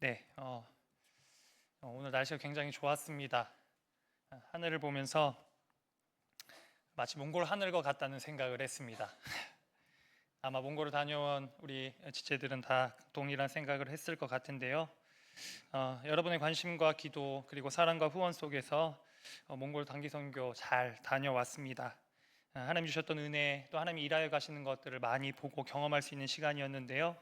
네, 오늘 날씨가 굉장히 좋았습니다. 하늘을 보면서 마치 몽골 하늘과 같다는 생각을 했습니다. 아마 몽골을 다녀온 우리 지체들은 다 동일한 생각을 했을 것 같은데요. 여러분의 관심과 기도 그리고 사랑과 후원 속에서 몽골 단기 선교 잘 다녀왔습니다. 하나님 주셨던 은혜, 또 하나님이 일하여 가시는 것들을 많이 보고 경험할 수 있는 시간이었는데요.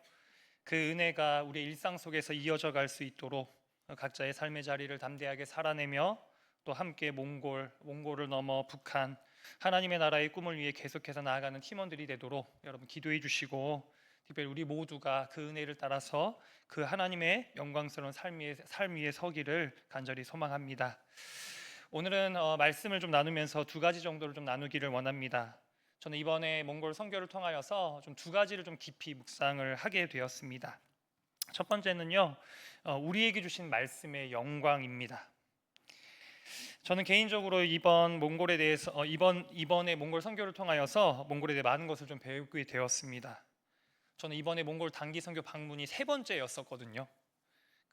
그 은혜가 우리의 일상 속에서 이어져 갈 수 있도록 각자의 삶의 자리를 담대하게 살아내며 또 함께 몽골을 넘어 북한, 하나님의 나라의 꿈을 위해 계속해서 나아가는 팀원들이 되도록 여러분 기도해 주시고, 특별히 우리 모두가 그 은혜를 따라서 그 하나님의 영광스러운 삶 위에 서기를 간절히 소망합니다. 오늘은 말씀을 좀 나누면서 두 가지 정도를 좀 나누기를 원합니다. 저는 이번에 몽골 선교를 통하여서 좀 두 가지를 좀 깊이 묵상을 하게 되었습니다. 첫 번째는요, 우리에게 주신 말씀의 영광입니다. 저는 개인적으로 이번 몽골에 대해서 이번에 몽골 선교를 통하여서 몽골에 대해 많은 것을 좀 배우게 되었습니다. 저는 이번에 몽골 단기 선교 방문이 세 번째였었거든요.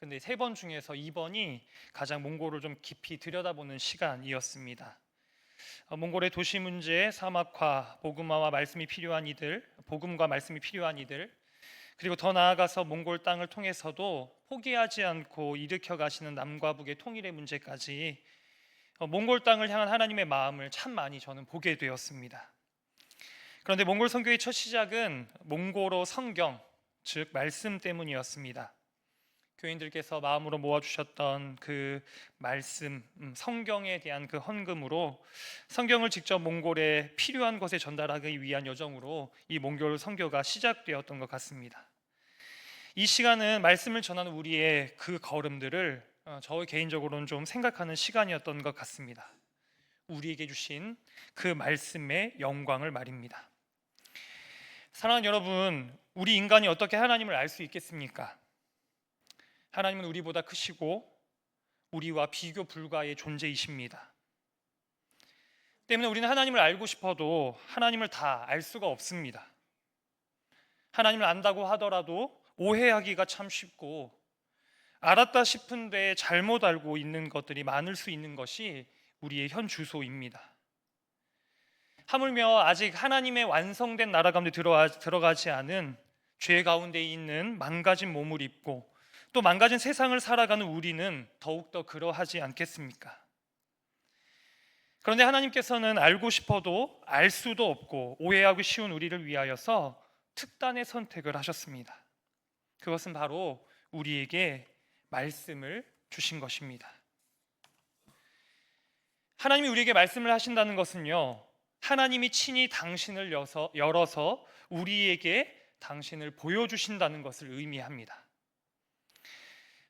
근데 세 번 중에서 이번이 가장 몽골을 좀 깊이 들여다보는 시간이었습니다. 몽골의 도시 문제, 사막화, 복음과 말씀이 필요한 이들, 그리고 더 나아가서 몽골 땅을 통해서도 포기하지 않고 일으켜 가시는 남과 북의 통일의 문제까지 몽골 땅을 향한 하나님의 마음을 참 많이 저는 보게 되었습니다. 그런데 몽골 선교의 첫 시작은 몽골어 성경, 즉 말씀 때문이었습니다. 교인들께서 마음으로 모아주셨던 그 말씀, 성경에 대한 그 헌금으로 성경을 직접 몽골에 필요한 것에 전달하기 위한 여정으로 이 몽골 선교가 시작되었던 것 같습니다. 이 시간은 말씀을 전하는 우리의 그 걸음들을 저 개인적으로는 좀 생각하는 시간이었던 것 같습니다. 우리에게 주신 그 말씀의 영광을 말입니다. 사랑하는 여러분, 우리 인간이 어떻게 하나님을 알 수 있겠습니까? 하나님은 우리보다 크시고 우리와 비교 불가의 존재이십니다. 때문에 우리는 하나님을 알고 싶어도 하나님을 다 알 수가 없습니다. 하나님을 안다고 하더라도 오해하기가 참 쉽고, 알았다 싶은데 잘못 알고 있는 것들이 많을 수 있는 것이 우리의 현 주소입니다. 하물며 아직 하나님의 완성된 나라 가운데 들어가지 않은 죄 가운데 있는 망가진 몸을 입고 또 망가진 세상을 살아가는 우리는 더욱더 그러하지 않겠습니까? 그런데 하나님께서는 알고 싶어도 알 수도 없고 오해하기 쉬운 우리를 위하여서 특단의 선택을 하셨습니다. 그것은 바로 우리에게 말씀을 주신 것입니다. 하나님이 우리에게 말씀을 하신다는 것은요, 하나님이 친히 당신을 열어서 우리에게 당신을 보여주신다는 것을 의미합니다.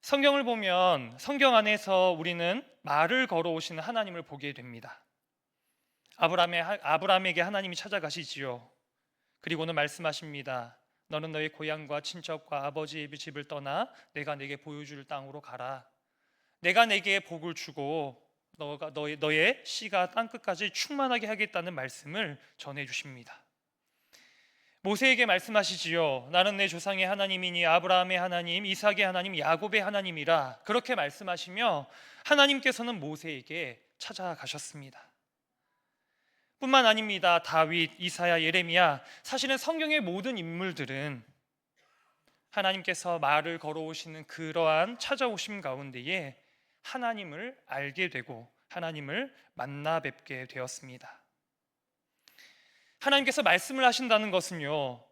성경을 보면 성경 안에서 우리는 말을 걸어오시는 하나님을 보게 됩니다. 아브라함에게 하나님이 찾아가시지요. 그리고는 말씀하십니다. 너는 너의 고향과 친척과 아버지의 집을 떠나 내가 내게 보여줄 땅으로 가라. 내가 내게 복을 주고 너의 씨가 땅끝까지 충만하게 하겠다는 말씀을 전해주십니다. 모세에게 말씀하시지요. 나는 내 조상의 하나님이니 아브라함의 하나님, 이삭의 하나님, 야곱의 하나님이라. 그렇게 말씀하시며 하나님께서는 모세에게 찾아가셨습니다. 뿐만 아닙니다. 다윗, 이사야, 예레미야, 사실은 성경의 모든 인물들은 하나님께서 말을 걸어오시는 그러한 찾아오심 가운데에 하나님을 알게 되고 하나님을 만나 뵙게 되었습니다. 하나님께서 말씀을 하신다는 것은요,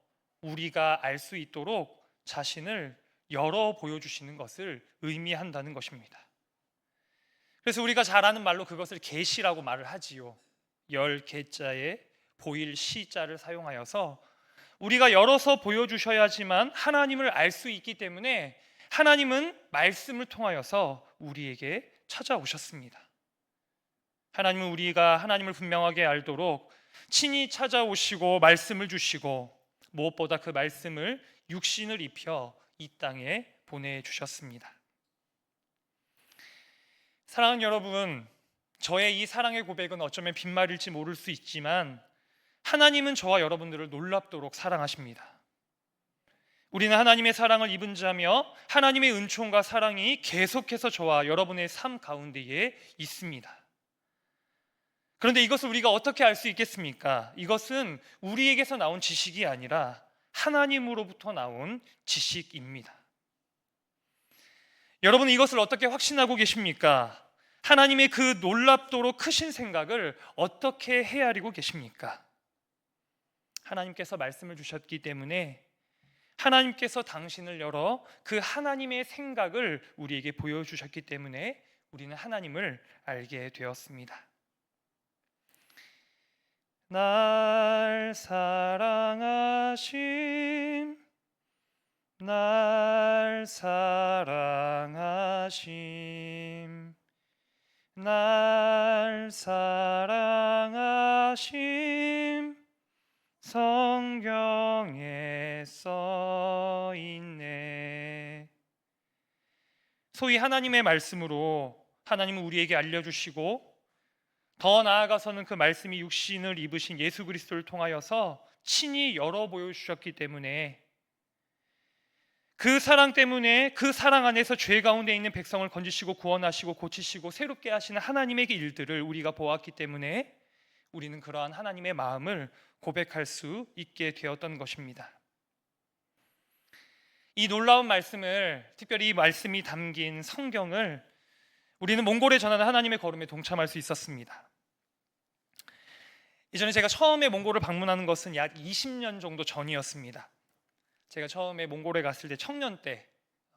우리가 알 수 있도록 자신을 열어 보여주시는 것을 의미한다는 것입니다. 그래서 우리가 잘 아는 말로 그것을 계시라고 말을 하지요. 열 개자에 보일 시자를 사용하여서 우리가 열어서 보여주셔야지만 하나님을 알 수 있기 때문에 하나님은 말씀을 통하여서 우리에게 찾아오셨습니다. 하나님은 우리가 하나님을 분명하게 알도록 친히 찾아오시고 말씀을 주시고 무엇보다 그 말씀을 육신을 입혀 이 땅에 보내주셨습니다. 사랑하는 여러분, 저의 이 사랑의 고백은 어쩌면 빈말일지 모를 수 있지만 하나님은 저와 여러분들을 놀랍도록 사랑하십니다. 우리는 하나님의 사랑을 입은 자며 하나님의 은총과 사랑이 계속해서 저와 여러분의 삶 가운데에 있습니다. 그런데 이것을 우리가 어떻게 알 수 있겠습니까? 이것은 우리에게서 나온 지식이 아니라 하나님으로부터 나온 지식입니다. 여러분은 이것을 어떻게 확신하고 계십니까? 하나님의 그 놀랍도록 크신 생각을 어떻게 헤아리고 계십니까? 하나님께서 말씀을 주셨기 때문에 하나님께서 당신을 열어 그 하나님의 생각을 우리에게 보여주셨기 때문에 우리는 하나님을 알게 되었습니다. 날 사랑하심, 날 사랑하심, 날 사랑하심, 성경에 써 있네. 소위 하나님의 말씀으로 하나님은 우리에게 알려주시고, 더 나아가서는 그 말씀이 육신을 입으신 예수 그리스도를 통하여서 친히 열어 보여주셨기 때문에, 그 사랑 때문에 그 사랑 안에서 죄 가운데 있는 백성을 건지시고 구원하시고 고치시고 새롭게 하시는 하나님의 일들을 우리가 보았기 때문에 우리는 그러한 하나님의 마음을 고백할 수 있게 되었던 것입니다. 이 놀라운 말씀을, 특별히 이 말씀이 담긴 성경을 우리는 몽골에 전하는 하나님의 걸음에 동참할 수 있었습니다. 이전에 제가 처음에 몽골을 방문하는 것은 약 20년 정도 전이었습니다. 제가 처음에 몽골에 갔을 때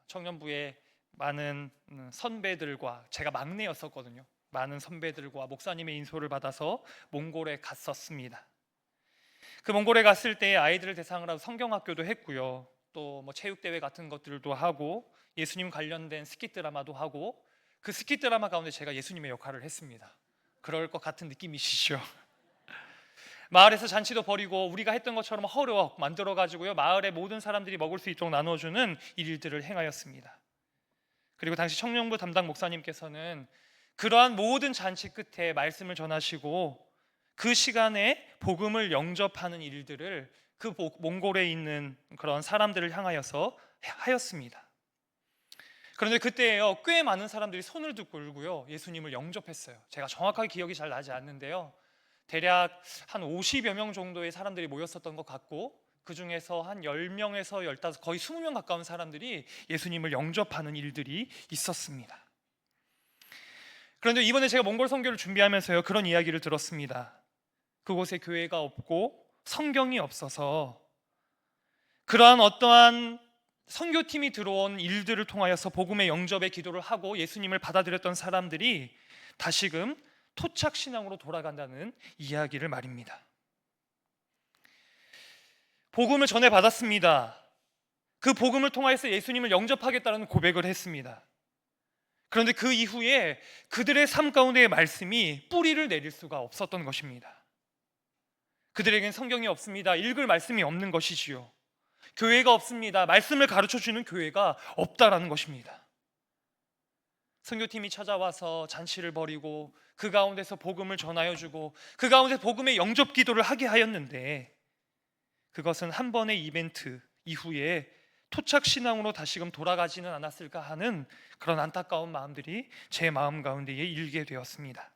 청년부에 많은 선배들과, 제가 막내였었거든요. 많은 선배들과 목사님의 인솔을 받아서 몽골에 갔었습니다. 그 몽골에 갔을 때 아이들을 대상으로 성경학교도 했고요. 또 체육대회 같은 것들도 하고 예수님 관련된 스킷 드라마도 하고, 그 스킷 드라마 가운데 제가 예수님의 역할을 했습니다. 그럴 것 같은 느낌이시죠? 마을에서 잔치도 벌이고 우리가 했던 것처럼 허력 만들어가지고요, 마을의 모든 사람들이 먹을 수 있도록 나눠주는 일들을 행하였습니다. 그리고 당시 청년부 담당 목사님께서는 그러한 모든 잔치 끝에 말씀을 전하시고 그 시간에 복음을 영접하는 일들을 그 몽골에 있는 그런 사람들을 향하여서 하였습니다. 그런데 그때에요, 꽤 많은 사람들이 손을 들고요 예수님을 영접했어요. 제가 정확하게 기억이 잘 나지 않는데요, 대략 한 50여 명 정도의 사람들이 모였었던 것 같고, 그 중에서 한 10명에서 15, 거의 20명 가까운 사람들이 예수님을 영접하는 일들이 있었습니다. 그런데 이번에 제가 몽골 선교를 준비하면서요, 그런 이야기를 들었습니다. 그곳에 교회가 없고 성경이 없어서 그러한 어떠한 선교팀이 들어온 일들을 통하여서 복음의 영접의 기도를 하고 예수님을 받아들였던 사람들이 다시금 토착신앙으로 돌아간다는 이야기를 말입니다. 복음을 전해받았습니다. 그 복음을 통하여서 예수님을 영접하겠다는 고백을 했습니다. 그런데 그 이후에 그들의 삶 가운데의 말씀이 뿌리를 내릴 수가 없었던 것입니다. 그들에겐 성경이 없습니다. 읽을 말씀이 없는 것이지요. 교회가 없습니다. 말씀을 가르쳐주는 교회가 없다라는 것입니다. 선교팀이 찾아와서 잔치를 벌이고 그 가운데서 복음을 전하여주고 그 가운데 복음의 영접 기도를 하게 하였는데, 그것은 한 번의 이벤트 이후에 토착신앙으로 다시금 돌아가지는 않았을까 하는 그런 안타까운 마음들이 제 마음 가운데에 일게 되었습니다.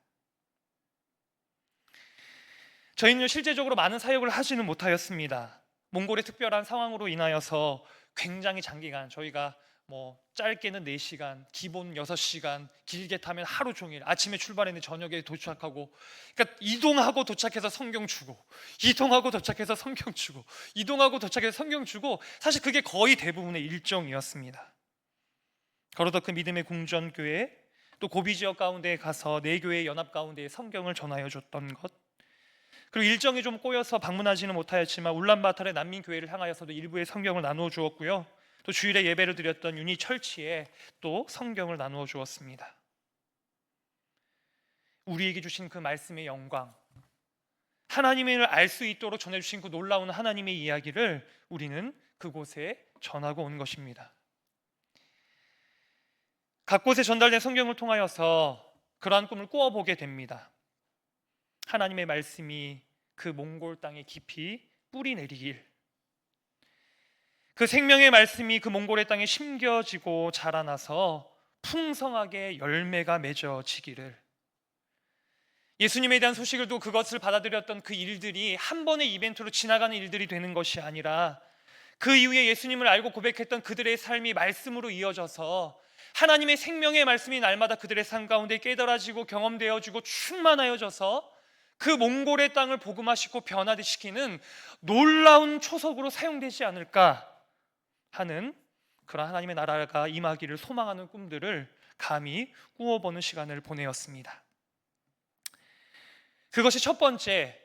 저희는 실제적으로 많은 사역을 하지는 못하였습니다. 몽골의 특별한 상황으로 인하여서 굉장히 장기간, 저희가 짧게는 4시간, 기본 6시간, 길게 타면 하루 종일, 아침에 출발했는데 저녁에 도착하고, 그러니까 이동하고 도착해서 성경 주고, 이동하고 도착해서 성경 주고, 이동하고 도착해서 성경 주고, 사실 그게 거의 대부분의 일정이었습니다. 거로더 그 믿음의 궁전교회, 또 고비 지역 가운데에 가서 4교회 연합 가운데에 성경을 전하여 줬던 것, 그리고 일정이 좀 꼬여서 방문하지는 못하였지만 울란바토르의 난민교회를 향하여서도 일부의 성경을 나누어 주었고요, 또 주일에 예배를 드렸던 유니 철치에 또 성경을 나누어 주었습니다. 우리에게 주신 그 말씀의 영광, 하나님을 알 수 있도록 전해주신 그 놀라운 하나님의 이야기를 우리는 그곳에 전하고 온 것입니다. 각 곳에 전달된 성경을 통하여서 그러한 꿈을 꾸어보게 됩니다. 하나님의 말씀이 그 몽골 땅에 깊이 뿌리 내리길, 그 생명의 말씀이 그 몽골의 땅에 심겨지고 자라나서 풍성하게 열매가 맺어지기를, 예수님에 대한 소식을 듣고 그것을 받아들였던 그 일들이 한 번의 이벤트로 지나가는 일들이 되는 것이 아니라 그 이후에 예수님을 알고 고백했던 그들의 삶이 말씀으로 이어져서 하나님의 생명의 말씀이 날마다 그들의 삶 가운데 깨달아지고 경험되어지고 충만하여져서 그 몽골의 땅을 복음화시키고 변화시키는 놀라운 초석으로 사용되지 않을까 하는, 그런 하나님의 나라가 임하기를 소망하는 꿈들을 감히 꾸어보는 시간을 보내었습니다. 그것이 첫 번째,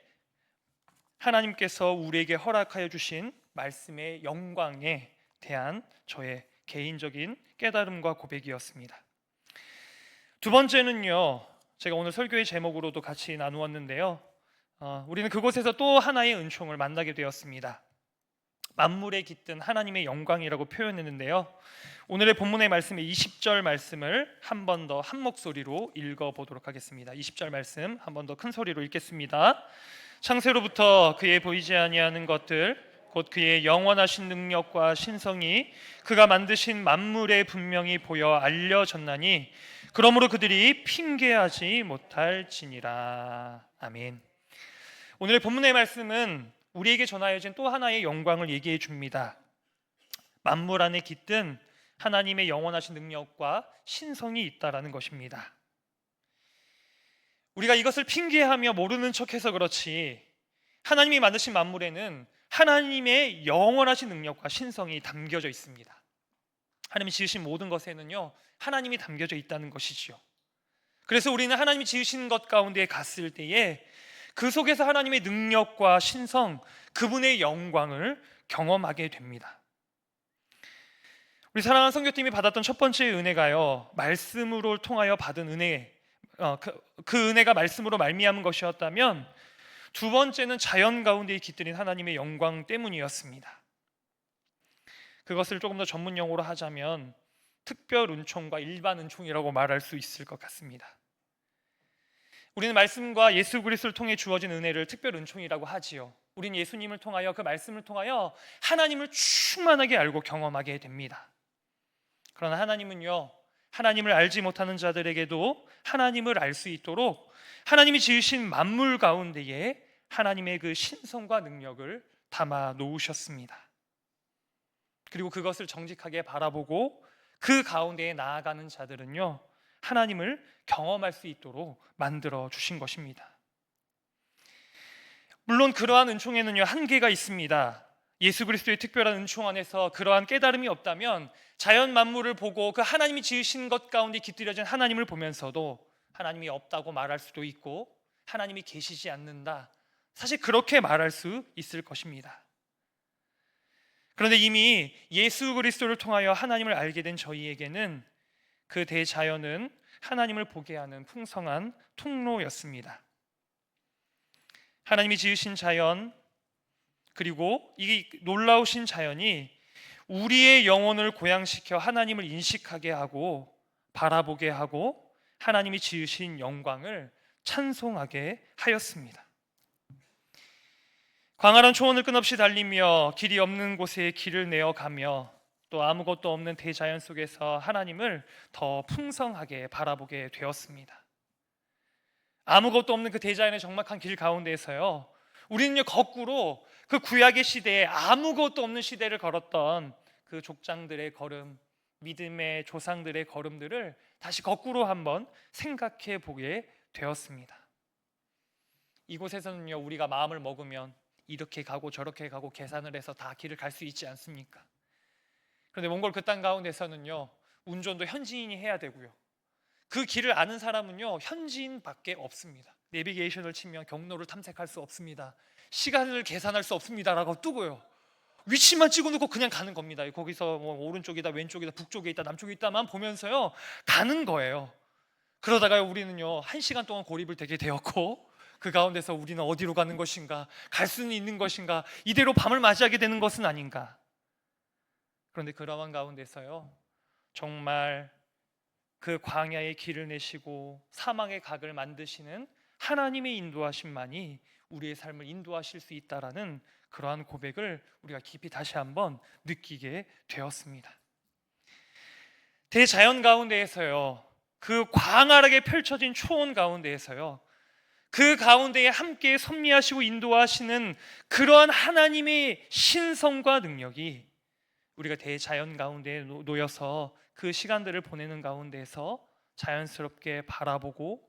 하나님께서 우리에게 허락하여 주신 말씀의 영광에 대한 저의 개인적인 깨달음과 고백이었습니다. 두 번째는요, 제가 오늘 설교의 제목으로도 같이 나누었는데요, 우리는 그곳에서 또 하나의 은총을 만나게 되었습니다. 만물에 깃든 하나님의 영광이라고 표현했는데요, 오늘의 본문의 말씀의 20절 말씀을 한 번 더 한 목소리로 읽어보도록 하겠습니다. 20절 말씀 한 번 더 큰 소리로 읽겠습니다. 창세로부터 그의 보이지 아니하는 것들 곧 그의 영원하신 능력과 신성이 그가 만드신 만물에 분명히 보여 알려졌나니 그러므로 그들이 핑계하지 못할지니라. 아멘. 오늘의 본문의 말씀은 우리에게 전하여진 또 하나의 영광을 얘기해 줍니다. 만물 안에 깃든 하나님의 영원하신 능력과 신성이 있다라는 것입니다. 우리가 이것을 핑계하며 모르는 척해서 그렇지, 하나님이 만드신 만물에는 하나님의 영원하신 능력과 신성이 담겨져 있습니다. 하나님이 지으신 모든 것에는요, 하나님이 담겨져 있다는 것이지요. 그래서 우리는 하나님이 지으신 것 가운데 갔을 때에 그 속에서 하나님의 능력과 신성, 그분의 영광을 경험하게 됩니다. 우리 사랑하는 선교팀이 받았던 첫 번째 은혜가요, 말씀으로 통하여 받은 은혜, 그 은혜가 말씀으로 말미암은 것이었다면, 두 번째는 자연 가운데 깃들인 하나님의 영광 때문이었습니다. 그것을 조금 더 전문 용어로 하자면 특별 은총과 일반 은총이라고 말할 수 있을 것 같습니다. 우리는 말씀과 예수 그리스도를 통해 주어진 은혜를 특별 은총이라고 하지요. 우리는 예수님을 통하여, 그 말씀을 통하여 하나님을 충만하게 알고 경험하게 됩니다. 그러나 하나님은요, 하나님을 알지 못하는 자들에게도 하나님을 알 수 있도록 하나님이 지으신 만물 가운데에 하나님의 그 신성과 능력을 담아 놓으셨습니다. 그리고 그것을 정직하게 바라보고 그 가운데에 나아가는 자들은요, 하나님을 경험할 수 있도록 만들어 주신 것입니다. 물론 그러한 은총에는요, 한계가 있습니다. 예수 그리스도의 특별한 은총 안에서 그러한 깨달음이 없다면 자연 만물을 보고 그 하나님이 지으신 것 가운데 깃들여진 하나님을 보면서도 하나님이 없다고 말할 수도 있고 하나님이 계시지 않는다, 사실 그렇게 말할 수 있을 것입니다. 그런데 이미 예수 그리스도를 통하여 하나님을 알게 된 저희에게는 그 대자연은 하나님을 보게 하는 풍성한 통로였습니다. 하나님이 지으신 자연, 그리고 이 놀라우신 자연이 우리의 영혼을 고양시켜 하나님을 인식하게 하고 바라보게 하고 하나님이 지으신 영광을 찬송하게 하였습니다. 광활한 초원을 끝없이 달리며 길이 없는 곳에 길을 내어가며 또 아무것도 없는 대자연 속에서 하나님을 더 풍성하게 바라보게 되었습니다. 아무것도 없는 그 대자연의 적막한 길 가운데에서요, 우리는요, 거꾸로 그 구약의 시대에 아무것도 없는 시대를 걸었던 그 족장들의 걸음, 믿음의 조상들의 걸음들을 다시 거꾸로 한번 생각해 보게 되었습니다. 이곳에서는요, 우리가 마음을 먹으면 이렇게 가고 저렇게 가고 계산을 해서 다 길을 갈 수 있지 않습니까? 그런데 몽골 그 땅 가운데서는요, 운전도 현지인이 해야 되고요, 그 길을 아는 사람은요, 현지인밖에 없습니다. 내비게이션을 치면 경로를 탐색할 수 없습니다. 시간을 계산할 수 없습니다라고 뜨고요, 위치만 찍어놓고 그냥 가는 겁니다. 거기서 뭐 오른쪽이다, 왼쪽이다, 북쪽에 있다, 남쪽에 있다만 보면서요 가는 거예요. 그러다가 우리는요 1시간 동안 고립을 되게 되었고, 그 가운데서 우리는 어디로 가는 것인가, 갈 수는 있는 것인가, 이대로 밤을 맞이하게 되는 것은 아닌가. 그런데 그러한 가운데서요, 정말 그 광야의 길을 내시고 사망의 각을 만드시는 하나님의 인도하심만이 우리의 삶을 인도하실 수 있다라는 그러한 고백을 우리가 깊이 다시 한번 느끼게 되었습니다. 대자연 가운데에서요, 그 광활하게 펼쳐진 초원 가운데에서요, 그 가운데에 함께 섭리하시고 인도하시는 그러한 하나님의 신성과 능력이 우리가 대자연 가운데에 놓여서 그 시간들을 보내는 가운데에서 자연스럽게 바라보고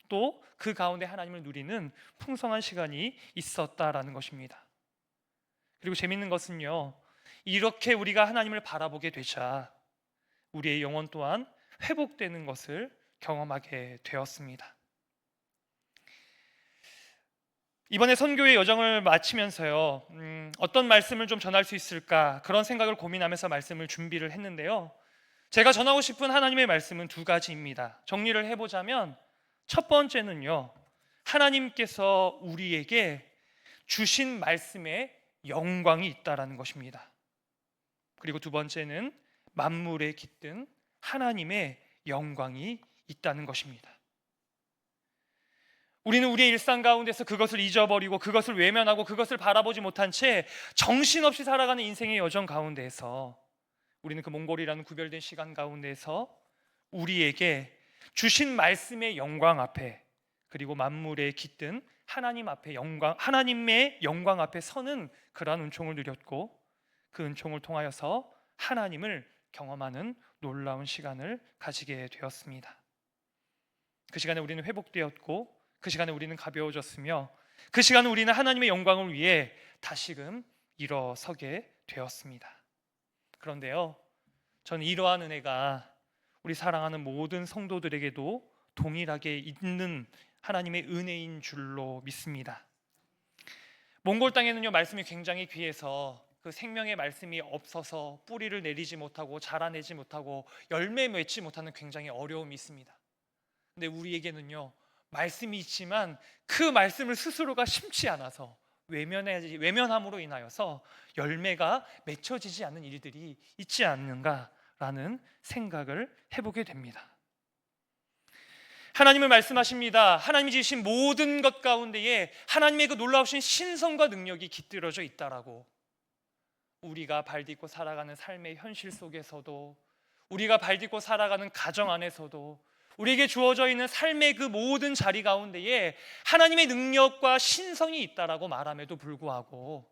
또 그 가운데 하나님을 누리는 풍성한 시간이 있었다라는 것입니다. 그리고 재밌는 것은요, 이렇게 우리가 하나님을 바라보게 되자 우리의 영혼 또한 회복되는 것을 경험하게 되었습니다. 이번에 선교의 여정을 마치면서요, 어떤 말씀을 좀 전할 수 있을까 그런 생각을 고민하면서 말씀을 준비를 했는데요, 제가 전하고 싶은 하나님의 말씀은 두 가지입니다. 정리를 해보자면 첫 번째는요, 하나님께서 우리에게 주신 말씀에 영광이 있다라는 것입니다. 그리고 두 번째는 만물에 깃든 하나님의 영광이 있다는 것입니다. 우리는 우리의 일상 가운데서 그것을 잊어버리고 그것을 외면하고 그것을 바라보지 못한 채 정신없이 살아가는 인생의 여정 가운데에서 우리는 그 몽골이라는 구별된 시간 가운데서 우리에게 주신 말씀의 영광 앞에 그리고 만물에 깃든 하나님 앞에 하나님의 영광 앞에 서는 그러한 은총을 누렸고 그 은총을 통하여서 하나님을 경험하는 놀라운 시간을 가지게 되었습니다. 그 시간에 우리는 회복되었고 그 시간에 우리는 가벼워졌으며 그 시간에 우리는 하나님의 영광을 위해 다시금 일어서게 되었습니다. 그런데요, 저는 이러한 은혜가 우리 사랑하는 모든 성도들에게도 동일하게 있는 하나님의 은혜인 줄로 믿습니다. 몽골 땅에는요, 말씀이 굉장히 귀해서 그 생명의 말씀이 없어서 뿌리를 내리지 못하고 자라내지 못하고 열매 맺지 못하는 굉장히 어려움이 있습니다. 근데 우리에게는요, 말씀이 있지만 그 말씀을 스스로가 심지 않아서 외면함으로 인하여서 열매가 맺혀지지 않는 일들이 있지 않는가라는 생각을 해보게 됩니다. 하나님은 말씀하십니다. 하나님이 지으신 모든 것 가운데에 하나님의 그 놀라우신 신성과 능력이 깃들어져 있다라고. 우리가 발딛고 살아가는 삶의 현실 속에서도, 우리가 발딛고 살아가는 가정 안에서도, 우리에게 주어져 있는 삶의 그 모든 자리 가운데에 하나님의 능력과 신성이 있다라고 말함에도 불구하고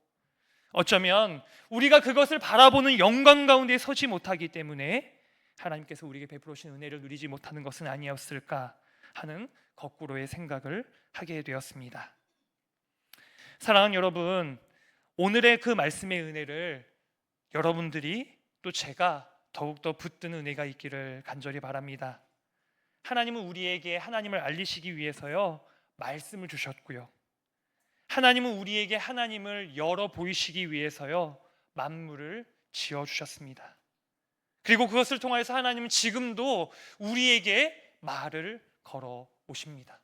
어쩌면 우리가 그것을 바라보는 영광 가운데 서지 못하기 때문에 하나님께서 우리에게 베풀어주신 은혜를 누리지 못하는 것은 아니었을까 하는 거꾸로의 생각을 하게 되었습니다. 사랑하는 여러분, 오늘의 그 말씀의 은혜를 여러분들이 또 제가 더욱더 붙든 은혜가 있기를 간절히 바랍니다. 하나님은 우리에게 하나님을 알리시기 위해서요, 말씀을 주셨고요, 하나님은 우리에게 하나님을 열어 보이시기 위해서요, 만물을 지어주셨습니다. 그리고 그것을 통하여서 하나님은 지금도 우리에게 말을 걸어 오십니다.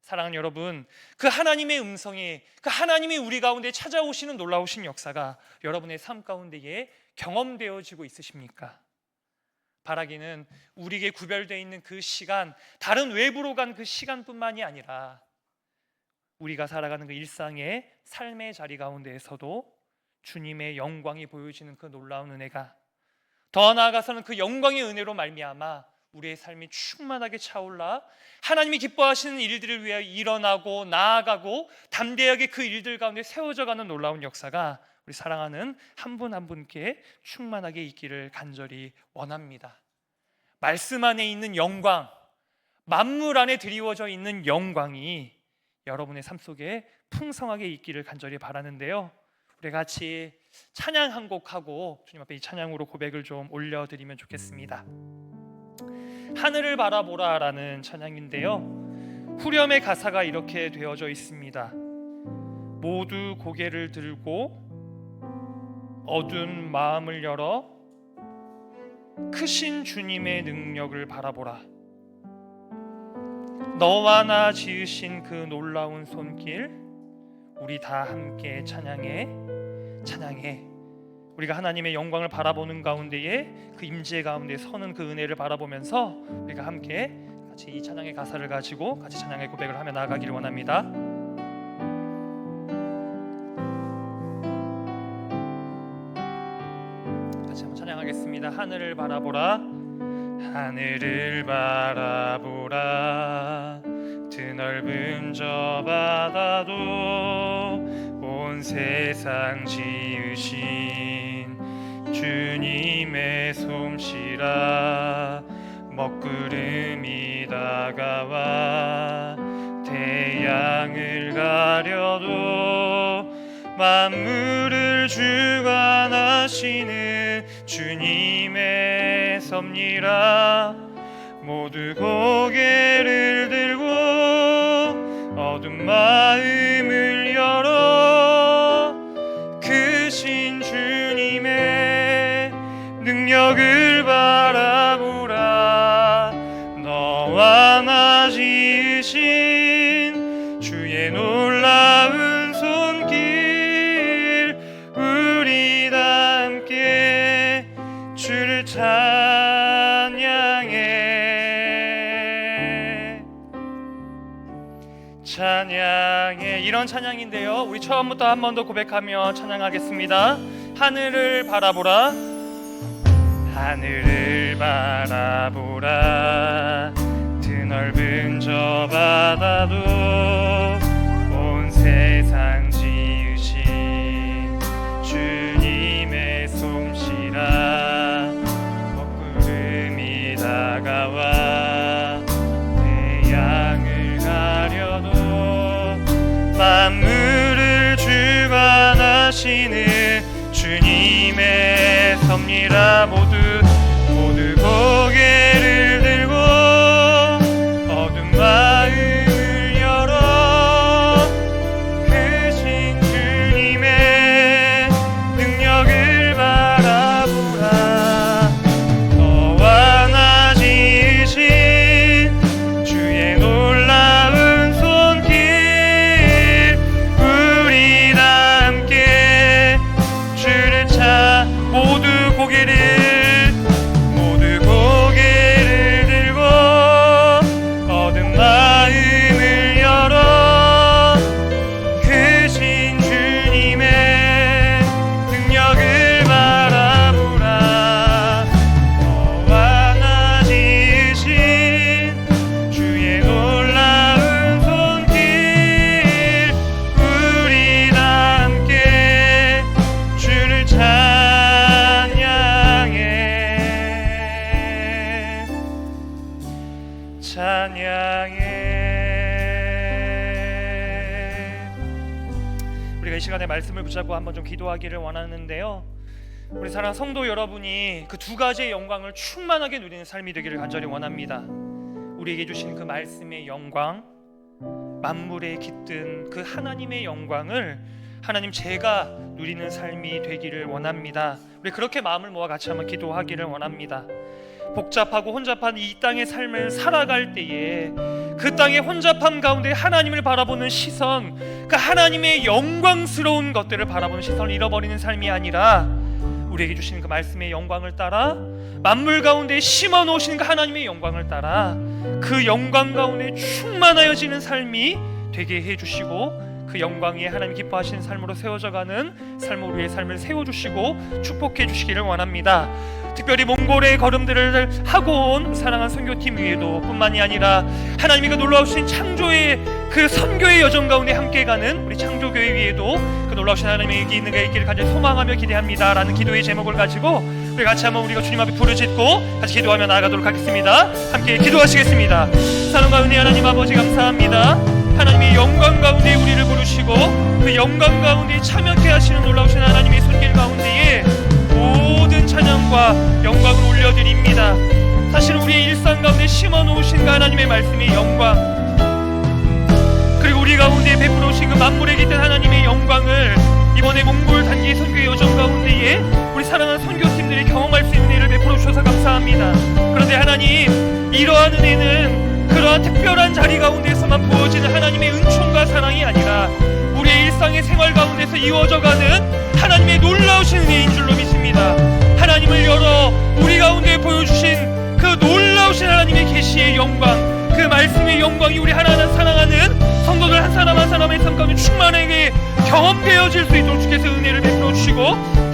사랑하는 여러분, 그 하나님의 음성이, 그 하나님이 우리 가운데 찾아오시는 놀라우신 역사가 여러분의 삶 가운데에 경험되어지고 있으십니까? 바라기는 우리에게 구별되어 있는 그 시간, 다른 외부로 간 그 시간뿐만이 아니라 우리가 살아가는 그 일상의 삶의 자리 가운데에서도 주님의 영광이 보여지는 그 놀라운 은혜가, 더 나아가서는 그 영광의 은혜로 말미암아 우리의 삶이 충만하게 차올라 하나님이 기뻐하시는 일들을 위하여 일어나고 나아가고 담대하게 그 일들 가운데 세워져가는 놀라운 역사가 우리 사랑하는 한 분 한 분께 충만하게 있기를 간절히 원합니다. 말씀 안에 있는 영광, 만물 안에 드리워져 있는 영광이 여러분의 삶 속에 풍성하게 있기를 간절히 바라는데요, 우리 같이 찬양 한 곡하고 주님 앞에 이 찬양으로 고백을 좀 올려드리면 좋겠습니다. 하늘을 바라보라 라는 찬양인데요, 후렴의 가사가 이렇게 되어져 있습니다. 모두 고개를 들고 어두운 마음을 열어 크신 주님의 능력을 바라보라. 너와 나 지으신 그 놀라운 손길, 우리 다 함께 찬양해 찬양해. 우리가 하나님의 영광을 바라보는 가운데에 그 임재 가운데 서는 그 은혜를 바라보면서 우리가 함께 같이 이 찬양의 가사를 가지고 같이 찬양의 고백을 하며 나아가기를 원합니다. 찬양입니다. 하늘을 바라보라, 하늘을 바라보라. 드넓은 저 바다도 온 세상 지으신 주님의 솜씨라. 먹구름이 다가와 태양을 가려도 만물을 주관하시는 주님의 섭리라. 모두 고개를 들고 어두운 마음을 열어 크신 주님의 능력을 바라보라. 너와 나 지으신 주의 놀라운 손길, 우리 다 함께 주를 찬양해. 이런 찬양인데요, 우리 처음부터 한 번 더 고백하며 찬양하겠습니다. 하늘을 바라보라, 하늘을 바라보라. 드넓은 저 바다도 온 세상 지으신 주님의 솜씨라. 먹구름이 다가와 태양을 가려도 만물을 주관하시는 주님의 섭리라. 모두 고개를 들고 어두운 마음을 열어 크신 주님의 능력을 바라보라. 너와 나 지으신 주의 놀라운 손길, 우리 다 함께 주를 모두 고개를 들고 어두운 마음을 열어 크신 주님의 능력을 바라보라. 너와 나 지으신 주의 놀라운 손길, 우리 다 함께 주를 찬양해. 우리가 이 시간에 말씀을 붙잡고 한번 좀 기도하기를 원하는데요, 우리 사랑하는 성도 여러분이 그 두 가지의 영광을 충만하게 누리는 삶이 되기를 간절히 원합니다. 우리에게 주신 그 말씀의 영광, 만물에 깃든 그 하나님의 영광을 하나님 제가 누리는 삶이 되기를 원합니다. 우리 그렇게 마음을 모아 같이 한번 기도하기를 원합니다. 복잡하고 혼잡한 이 땅의 삶을 살아갈 때에 그 땅의 혼잡함 가운데 하나님을 바라보는 시선, 그 하나님의 영광스러운 것들을 바라보는 시선을 잃어버리는 삶이 아니라 우리에게 주신 그 말씀의 영광을 따라 만물 가운데 심어 놓으신 그 하나님의 영광을 따라 그 영광 가운데 충만하여지는 삶이 되게 해주시고, 그 영광이 하나님 기뻐하시는 삶으로 세워져가는 삶으로 우리의 삶을 세워주시고 축복해 주시기를 원합니다. 특별히 몽골의 걸음들을 하고 온 사랑한 선교팀 위에도 뿐만이 아니라 하나님이 그 놀라우신 창조의 그 선교의 여정 가운데 함께 가는 우리 창조교회 위에도 그 놀라우신 하나님의 인가 있기를 간절히 소망하며 기대합니다 라는 기도의 제목을 가지고 우리 같이 한번 우리가 주님 앞에 부르짖고 같이 기도하며 나아가도록 하겠습니다. 함께 기도하시겠습니다. 사랑과 은혜 하나님 아버지 감사합니다. 하나님의 영광 가운데 우리를 부르시고 그 영광 가운데 참여케 하시는 놀라우신 하나님의 손길 가운데에 모든 찬양과 영광을 올려드립니다. 사실 우리의 일상 가운데 심어놓으신 그 하나님의 말씀의 영광, 그리고 우리 가운데 베풀어 오신 그 만물에 깃든 하나님의 영광을 이번에 몽골 단기 선교의 여정 가운데에 우리 사랑하는 선교팀들이 경험할 수 있는 은혜를 베풀어 주셔서 감사합니다. 그런데 하나님, 이러한 은혜는 그러한 특별한 자리 가운데서만 부어지는 하나님의 은총과 사랑이 아니라 우리의 일상의 생활 가운데서 이루어져가는 하나님의 놀라우신 은혜인 줄로 믿습니다. 하나님을 열어 우리 가운데 보여주신 그 놀라우신 하나님의 계시의 영광, 그 말씀의 영광이 우리 하나하나 사랑하는 성도들 한 사람 한 사람의 삶 가운데 충만하게 경험되어질 수 있도록 주께서 은혜를 베풀어 주시고,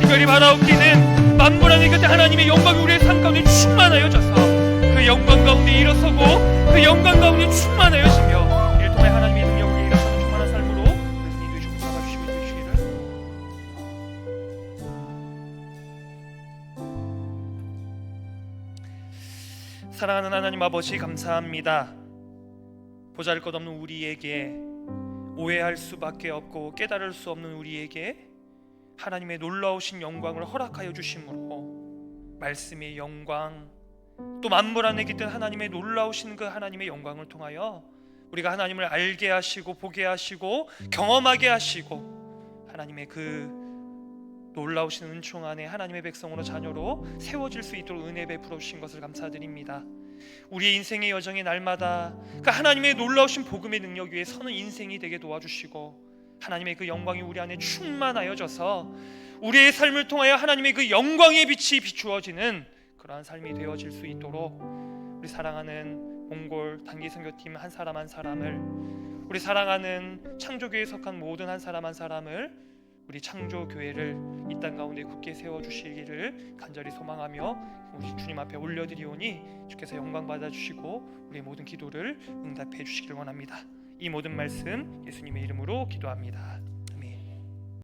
특별히 바라옵기는 만물하는 그때 하나님의 영광이 우리의 삶 가운데 충만하여져서 그 영광 가운데 일어서고 그 영광 가운데 충만하여지며 이를 통해 하나님의 능력을 일어서는 충만한 삶으로 그래서 인도해 주고 잡아주시고 있으시기를. 사랑하는 하나님 아버지, 감사합니다. 보잘것없는 우리에게, 오해할 수밖에 없고 깨달을 수 없는 우리에게 하나님의 놀라우신 영광을 허락하여 주심으로 말씀의 영광, 또 만물 안에 깃든 하나님의 놀라우신 그 하나님의 영광을 통하여 우리가 하나님을 알게 하시고 보게 하시고 경험하게 하시고 하나님의 그 놀라우신 은총 안에 하나님의 백성으로 자녀로 세워질 수 있도록 은혜 베풀어 주신 것을 감사드립니다. 우리의 인생의 여정이 날마다 그 하나님의 놀라우신 복음의 능력 위에 서는 인생이 되게 도와주시고 하나님의 그 영광이 우리 안에 충만하여져서 우리의 삶을 통하여 하나님의 그 영광의 빛이 비추어지는 그러한 삶이 되어질 수 있도록 우리 사랑하는 몽골 단기 선교팀 한 사람 한 사람을, 우리 사랑하는 창조교회에 속한 모든 한 사람 한 사람을, 우리 창조교회를 이 땅 가운데 굳게 세워주시기를 간절히 소망하며 우리 주님 앞에 올려드리오니 주께서 영광 받아주시고 우리의 모든 기도를 응답해 주시기를 원합니다. 이 모든 말씀 예수님의 이름으로 기도합니다.